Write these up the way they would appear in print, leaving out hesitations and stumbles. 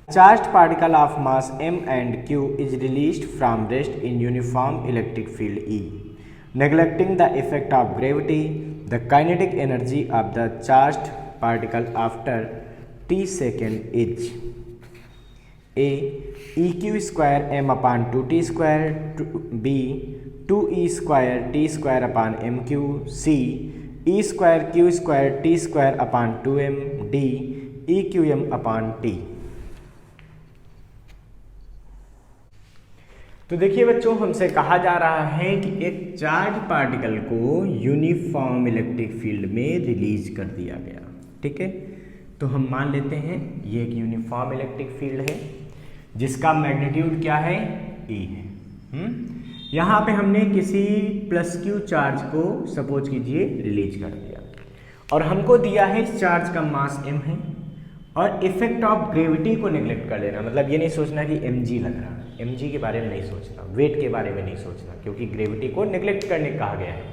Charged particle of mass m and q is released from rest in uniform electric field E. Neglecting the effect of gravity, the kinetic energy of the charged particle after t second is A. eq square m upon 2t square, B. 2e square t square upon mq, C. e square q square t square upon 2m, D. eqm upon t. तो देखिए बच्चों, हमसे कहा जा रहा है कि एक चार्ज पार्टिकल को यूनिफॉर्म इलेक्ट्रिक फील्ड में रिलीज कर दिया गया। ठीक है, तो हम मान लेते हैं ये एक यूनिफॉर्म इलेक्ट्रिक फील्ड है जिसका मैग्नीट्यूड क्या है, E है। यहाँ पे हमने किसी प्लस क्यू चार्ज को सपोज कीजिए रिलीज कर दिया और हमको दिया है इस चार्ज का मास m है और इफेक्ट ऑफ ग्रेविटी को नेग्लेक्ट कर लेना। मतलब ये नहीं सोचना कि mg लग रहा है, mg के बारे में नहीं सोचना, वेट के बारे में नहीं सोचना, क्योंकि ग्रेविटी को नेग्लेक्ट करने कहा गया है।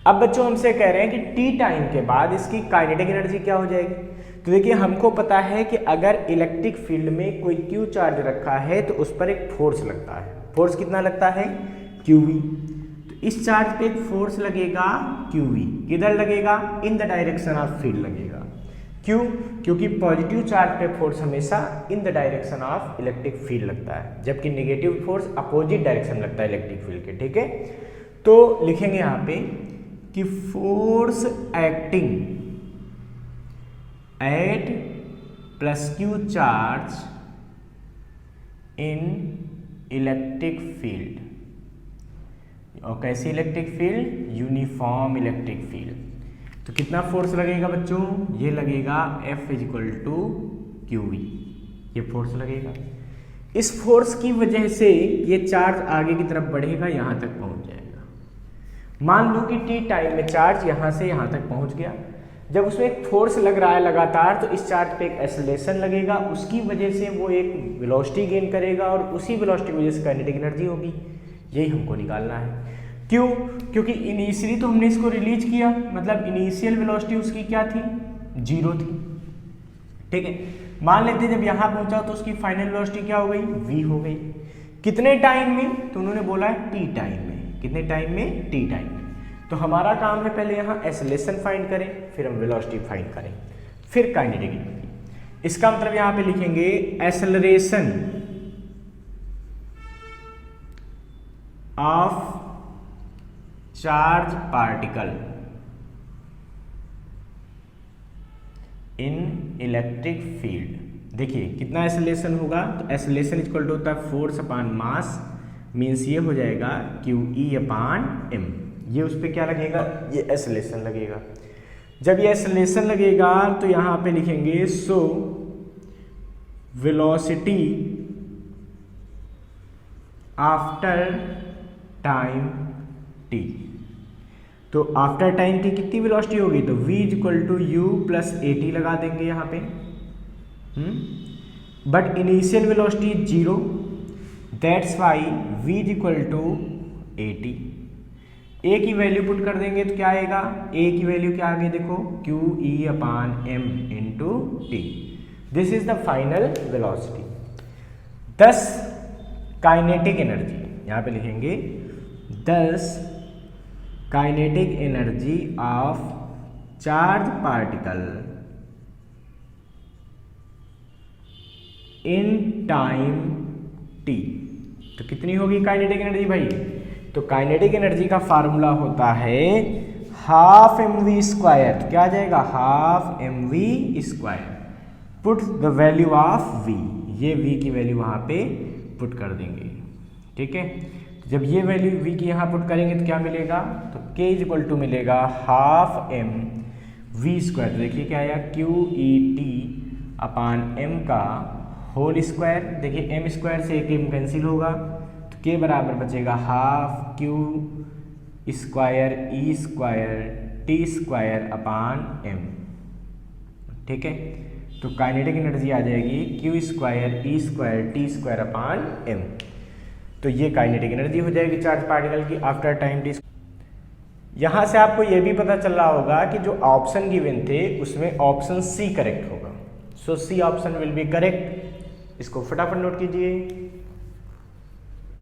अब बच्चों हमसे कह रहे हैं कि टी टाइम के बाद इसकी काइनेटिक एनर्जी क्या हो जाएगी। तो देखिए हमको पता है कि अगर इलेक्ट्रिक फील्ड में कोई क्यू चार्ज रखा है तो उस पर एक फोर्स लगता है। फोर्स कितना लगता है, QV। तो इस चार्ज पे एक फोर्स लगेगा QV, किधर लगेगा, in the direction of field लगेगा। क्यों, क्योंकि पॉजिटिव चार्ज पे फोर्स हमेशा in the direction of electric field लगता है, जबकि नेगेटिव फोर्स अपोजिट डायरेक्शन लगता है इलेक्ट्रिक फील्ड के। ठीक है, तो लिखेंगे यहाँ पे कि force acting at plus Q charge in electric field. और कैसी electric field, uniform electric field. तो कितना फोर्स लगेगा बच्चों, ये लगेगा F इक्वल टू QV, ये फोर्स लगेगा। इस फोर्स की वजह से ये चार्ज आगे की तरफ बढ़ेगा, यहाँ तक पहुँच जाएगा। मान लो कि t टाइम में चार्ज यहाँ से यहाँ तक पहुँच गया। जब उसमें एक फोर्स लग रहा है लगातार, तो इस चार्ज पे एक एक्सेलरेशन लगेगा, उसकी वजह से वो एक वेलोसिटी गेन करेगा और उसी वेलोसिटी की वजह से काइनेटिक एनर्जी होगी। यही हमको निकालना है। क्यों, क्योंकि इनिशियली तो हमने इसको रिलीज किया, मतलब इनिशियल वेलोसिटी उसकी क्या थी, 0 थी। ठीक है, मान लेते हैं जब यहाँ पहुँचा तो उसकी फाइनल वेलोसिटी क्या हो गई, v हो गई। कितने टाइम में, तो उन्होंने बोला है t टाइम में। कितने टाइम में, t टाइम में। तो हमारा काम है पहले यहाँ एक्सेलरेशन फाइंड करें, फिर हम वेलोसिटी फाइंड करें, फिर काइनेटिक एनर्जी। इसका मतलब यहाँ पे लिखेंगे acceleration of charge particle in electric field. देखिए कितना एक्सेलरेशन होगा, तो एक्सेलरेशन इक्वल टू होता है फोर्स अपॉन मास, मीन्स ये हो जाएगा QE अपॉन m। ये उस पर क्या लगेगा, ये एक्सेलरेशन लगेगा। जब ये एक्सेलरेशन लगेगा तो यहाँ पे लिखेंगे so velocity after time t। तो आफ्टर टाइम की कितनी वेलोसिटी होगी, तो v equal to u plus AT लगा देंगे यहाँ पे। But initial velocity 0, that's why v equal to AT। a की वैल्यू पुट कर देंगे तो क्या आएगा, a की वैल्यू क्या आ गई, देखो QE upon m into t। This is the final velocity. 10 kinetic energy, यहाँ पे लिखेंगे 10 kinetic energy of charge particle in time t। तो कितनी होगी काइनेटिक एनर्जी भाई, तो काइनेटिक एनर्जी का फार्मूला होता है हाफ mv स्क्वायर। तो क्या आ जाएगा, half mv square. Put the value of v, ये v की वैल्यू वहां पे पुट कर देंगे। ठीक है, जब ये वैल्यू v की यहाँ पुट करेंगे तो क्या मिलेगा, तो k इक्वल टू मिलेगा हाफ m v स्क्वायर। तो देखिए क्या आया, QET अपॉन m का होल स्क्वायर। देखिए m स्क्वायर से एक m कैंसिल होगा, तो k बराबर बचेगा half q square e square t square upon m। ठीक है, तो काइनेटिक एनर्जी आ जाएगी q square e square t square upon m। तो ये काइनेटिक एनर्जी हो जाएगी चार्ज पार्टिकल की आफ्टर टाइम t। यहाँ से आपको ये भी पता चल रहा होगा कि जो ऑप्शन गिवन थे उसमें ऑप्शन सी करेक्ट होगा। So C option will be correct. इसको फटाफट नोट कीजिए।